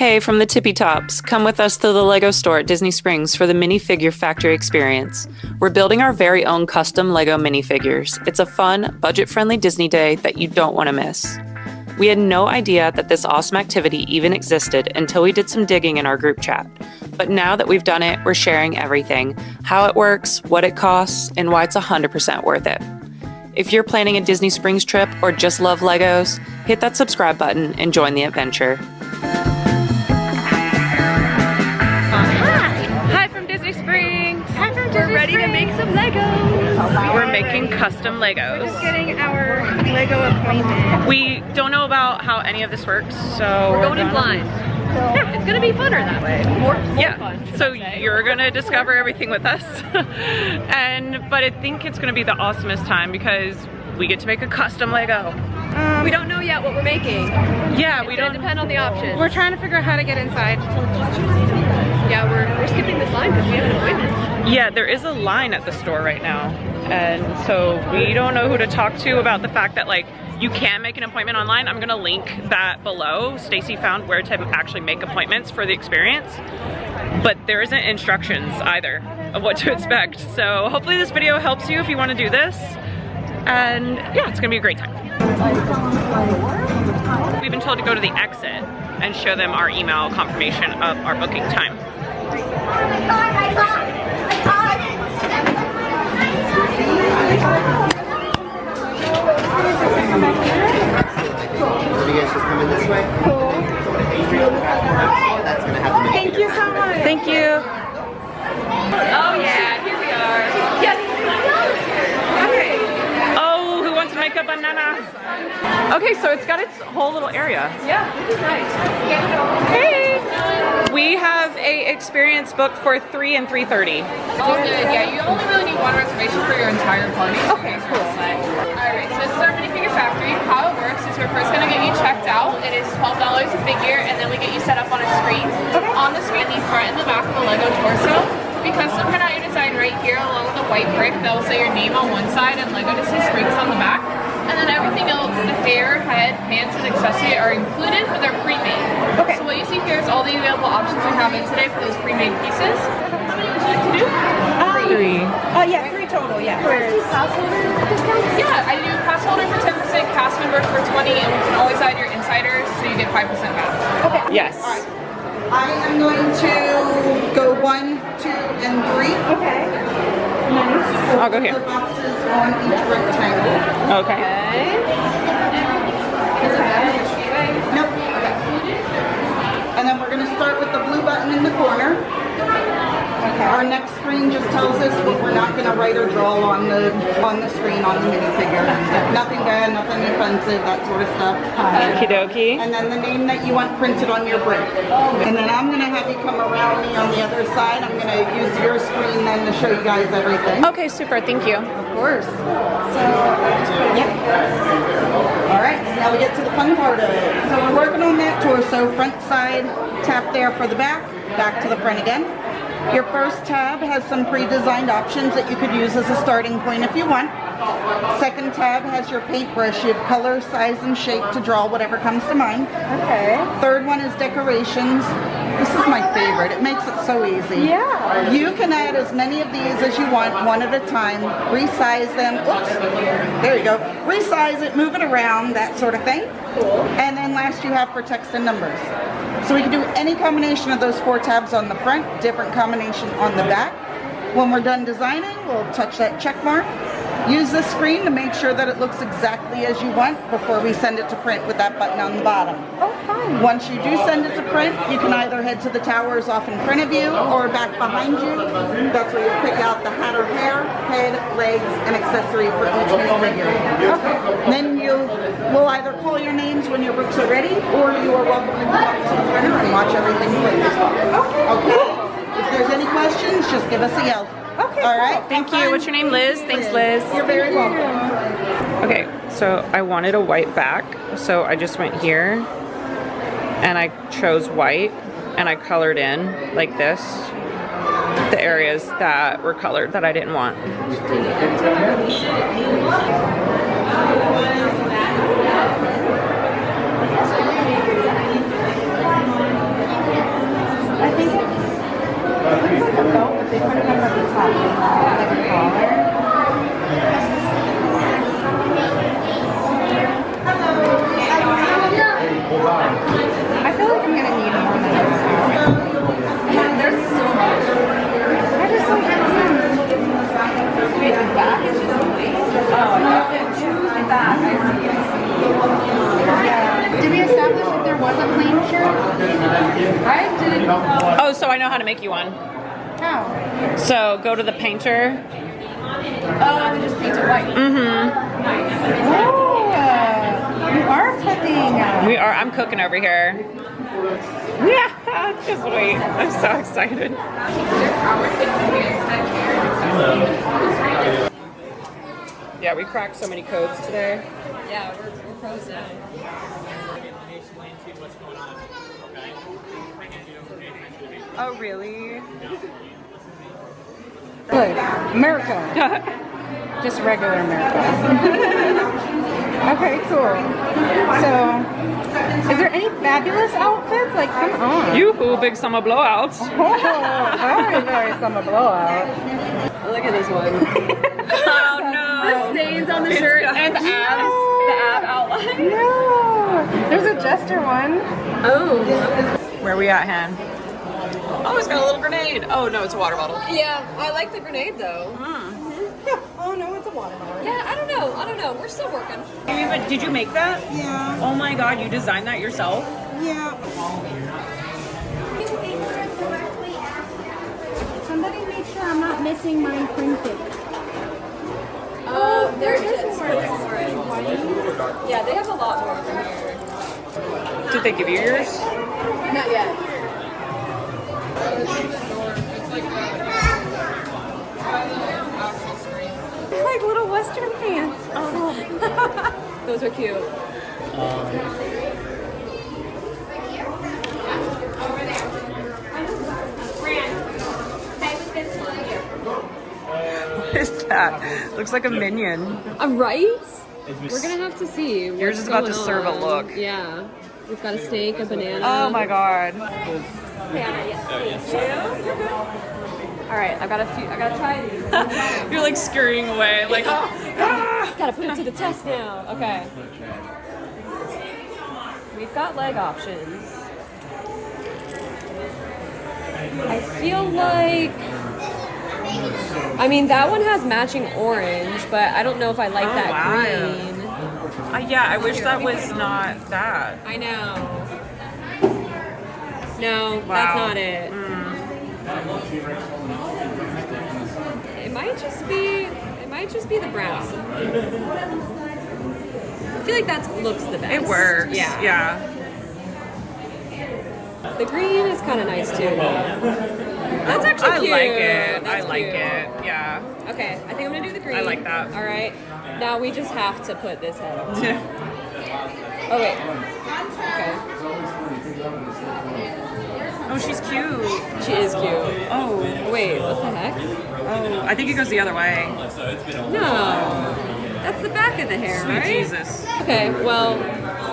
Hey, from the Tippy Tops, come with us to the LEGO store at Disney Springs for the Minifigure Factory experience. We're building our very own custom LEGO minifigures. It's a fun, budget-friendly Disney day that you don't want to miss. We had no idea that this awesome activity even existed until we did some digging in our group chat. But now that we've done it, we're sharing everything, how it works, what it costs, and why it's 100% worth it. If you're planning a Disney Springs trip or just love Legos, hit that subscribe button and join the adventure. We're ready to make some Legos. We're making custom Legos. We're just getting our Lego appointment. We don't know about how any of this works, so we're going in blind. Yeah, it's gonna be funner that way. More fun. So you're gonna discover everything with us, but I think it's gonna be the awesomest time because we get to make a custom Lego. We don't know yet what we're making. Yeah, we don't depend on the options. We're trying to figure out how to get inside. Yeah, we're skipping this line because we have an appointment. Yeah, there is a line at the store right now, and so we don't know who to talk to about the fact that like you can make an appointment online. I'm gonna link that below. Staci found where to actually make appointments for the experience, but there isn't instructions either of what to expect. So hopefully this video helps you if you want to do this, and yeah, it's gonna be a great time. We've been told to go to the exit and show them our email confirmation of our booking time. You guys just coming this way? Cool. That's gonna have to Thank you so much. Thank you. Oh yeah, here we are. Yes. Okay. Oh, who wants to make a banana? Okay, so it's got its whole little area. Yeah, this is nice. Hey! We have a experience booked for 3 and 3:30. All good, yeah. You only really need one reservation for your entire party. Okay, cool. Alright, so this is our minifigure factory. How it works is we're first going to get you checked out. It is $12 a figure, and then we get you set up on a screen. Okay. On the screen, the front and the back of the Lego torso. Because to print out your design right here, along with the white brick, that will say your name on one side and Lego Disney Springs on the back. And then everything else, the hair, head, pants, and accessory are included, but they're pre-made. Okay. So what you see here is all the available options we have in today for those pre-made pieces. How many would you like to do? 3. Yeah, 3 total, yeah. Yeah, I do pass holder for 10%, cast member for 20%, and we can always add your insiders, so you get 5% back. Okay. Yes. All right. I am going to go 1, 2, and 3. Okay. Nice. I'll go here. The boxes on each rectangle. Okay. Nope. And then we're going to start with the blue button in the corner. Our next screen just tells us what we're not going to write or draw on the screen on the minifigure. Nothing bad, nothing offensive, that sort of stuff. Okie dokie. And then the name that you want printed on your brick. And then I'm going to have you come around me on the other side. I'm going to use your screen then to show you guys everything. Okay, super. Thank you. Of course. So, yeah. All right, so now we get to the fun part of it. So we're working on that torso, front side, tap there for the back, back to the front again. Your first tab has some pre-designed options that you could use as a starting point if you want. Second tab has your paintbrush. You have color, size, and shape to draw whatever comes to mind. Okay. Third one is decorations. This is my favorite. It makes it so easy. Yeah. You can add as many of these as you want, one at a time. Resize them. Oops. There you go. Resize it, move it around, that sort of thing. Cool. And then last you have for text and numbers. So we can do any combination of those 4 tabs on the front, different combination on the back. When we're done designing, we'll touch that check mark. Use this screen to make sure that it looks exactly as you want before we send it to print with that button on the bottom. Oh, fun. Once you do send it to print, you can either head to the towers off in front of you or back behind you. That's where you'll pick out the hat or hair, head, legs, and accessory for each minifigure. Then we'll either call your names when your bricks are ready, or you are welcome to come up to the printer and watch everything print as well. Okay? If there's any questions, just give us a yell. Okay. All right. Thank you. What's your name, Liz? Thanks, Liz. You're very welcome. Okay, so I wanted a white back, so I just went here and I chose white and I colored in like this the areas that were colored that I didn't want. I didn't. Oh, so I know how to make you one. How? So go to the painter. Oh, they just paint it white. Mm-hmm. Oh, you are cooking. We are. I'm cooking over here. Yeah, just wait. I'm so excited. Yeah, we cracked so many codes today. Yeah, we're pros now. Oh, really? Good. America. Just regular America. Okay, cool. So, is there any fabulous outfits? Like, come on. Yoo-hoo, big summer blowouts. Oh, very, very summer blowout. Look at this one. Oh, no. The stains on the shirt and the abs. The ab outline. No. There's a Jester one. Oh. Where we at, Han? Oh, it's got a little grenade. Oh, no, it's a water bottle. Yeah, I like the grenade though. Oh no, it's a watermelon. Yeah, I don't know. We're still working. Did you make that? Yeah. Oh my god, you designed that yourself? Yeah. Somebody make sure I'm not missing mine printed. Oh, there it is. Yeah, they have a lot more over here. Did they give you yours? Not yet. Like little Western pants. Oh. Those are cute. What is that? Looks like a minion. Right? We're gonna have to see. Yours is about to serve a look. Yeah. We've got a steak, a banana. Oh my god. Banana, yes. All right, I gotta try these. You're like scurrying away, like, oh. Gotta put it to the test now. Okay. We've got leg options. I feel like, I mean, that one has matching orange, but I don't know if I like Oh, that wow. green. Yeah, I wish that was not that. I know. No, Wow. that's not it. It might just be the brown. I feel like that looks the best. It works. Yeah. Yeah. The green is kind of nice too. That's actually I cute. like it. That's I like cute. it. Yeah. Okay, I think I'm gonna do the green. I like that. All right. Now we just have to put this head on. Oh wait. Okay. Oh, she's cute. She is cute. Oh. Wait, what the heck? Oh, I think it goes the other way. No. That's the back of the hair, Sweet right? Jesus. Okay, well,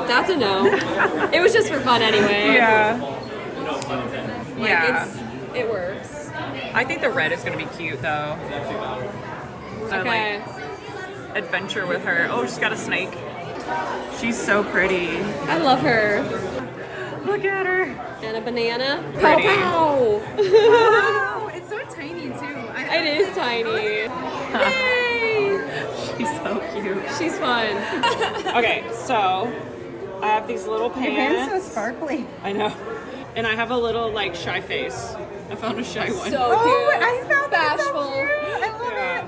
that's a no. It was just for fun anyway. Yeah. Like, Yeah. it works. I think the red is gonna be cute though. I Okay. like adventure with her. Oh, she's got a snake. She's so pretty. I love her. Look at her. And a banana. Pretty. Pow, pow. Oh, it's so tiny too. It is tiny. Yay! She's so cute. She's fun. Okay, so I have these little Your hand's pants. so sparkly. I know. And I have a little like shy face. I found a shy one. So Oh, cute. I found that so Bashful. cute. I love Yeah. it.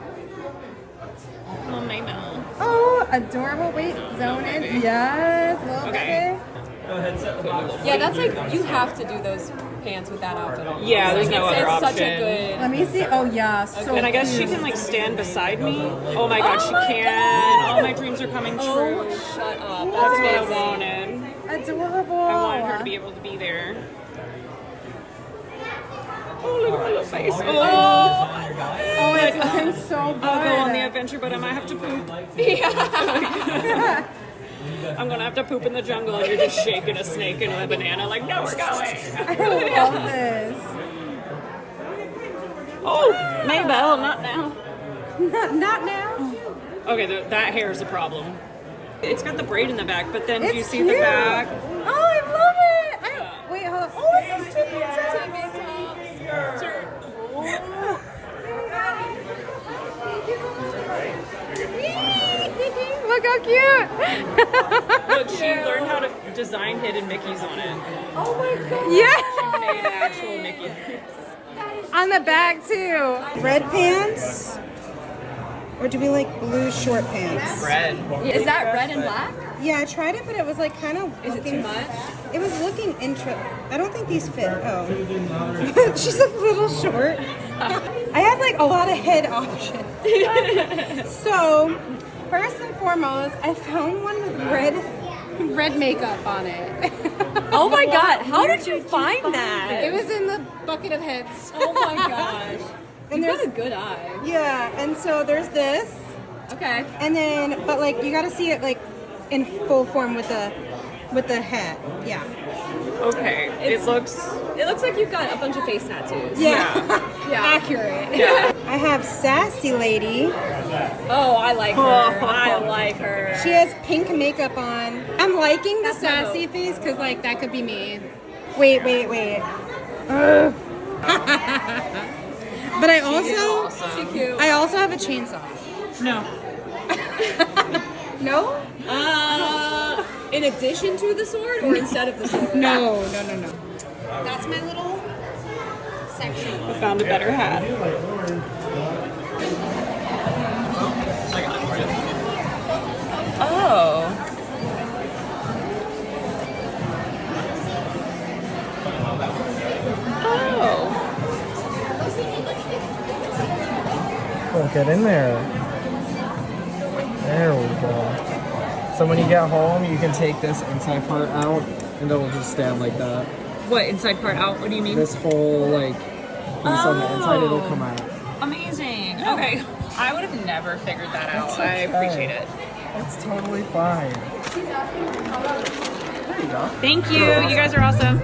Oh my no. Oh, adorable. Wait, zone in. Yes, little Okay. baby. Yeah, that's like, you have to do those pants with that outfit on. Yeah, there's no other it's option. such a good. Let me see. Oh yeah, so And I guess she cute. can like stand beside me. Oh my god, Oh she my can. God. All my dreams are coming true. Oh, shut up. That's That's what I amazing. wanted. Adorable. I wanted her to be able to be there. Oh, look at my little face. Oh, it's looking so good. I'll go on the adventure, but I might have to poop. I'm gonna have to poop in the jungle, and you're just shaking a snake and a banana like, no, we're going. I love this. Oh, Maybelle, not now. Not now. Okay, that hair is a problem. It's got the braid in the back, but then do you It's see cute. the back? Oh, I love it. Wait, hold on. Oh, it's a Tippy Tops. Look how cute. Look, she learned how to design hidden Mickeys on it. Oh my god. Yeah. Made actual Mickey. On the back too. Red pants? Or do we like blue short pants? Red. Is that red and black? Yeah, I tried it, but it was like kind of. Is it too much? It was looking I don't think these fit. Oh. She's a little short. I have like a lot of head options. So, first and foremost, I found one with red makeup on it. Oh my god, how did you find that? It was in the bucket of heads. Oh my gosh. And You've there's got a good eye. yeah, and so there's this, Okay. and then but like you got to see it like in full form with the hat. Yeah. Okay. It looks. It looks like you've got a bunch of face tattoos. Yeah. Yeah. Accurate. Yeah. I have Sassy Lady. Oh, I like her. I like her. She has pink makeup on. I'm liking the That's my sassy vote. face because like that could be me. Wait. Ugh. But I also She cute. I also have a chainsaw. No. No? In addition to the sword or instead of the sword? No. That's my little section. I found a better hat. Oh. Oh, get in there. There we go. So when you get home, you can take this inside part out, and it'll just stand like that. What, inside part out? What do you mean? This whole like piece on the inside, it'll come out. Amazing. Okay. I would have never figured that out. It's I okay. appreciate it. It's totally fine. There you go. Thank you. You guys are awesome.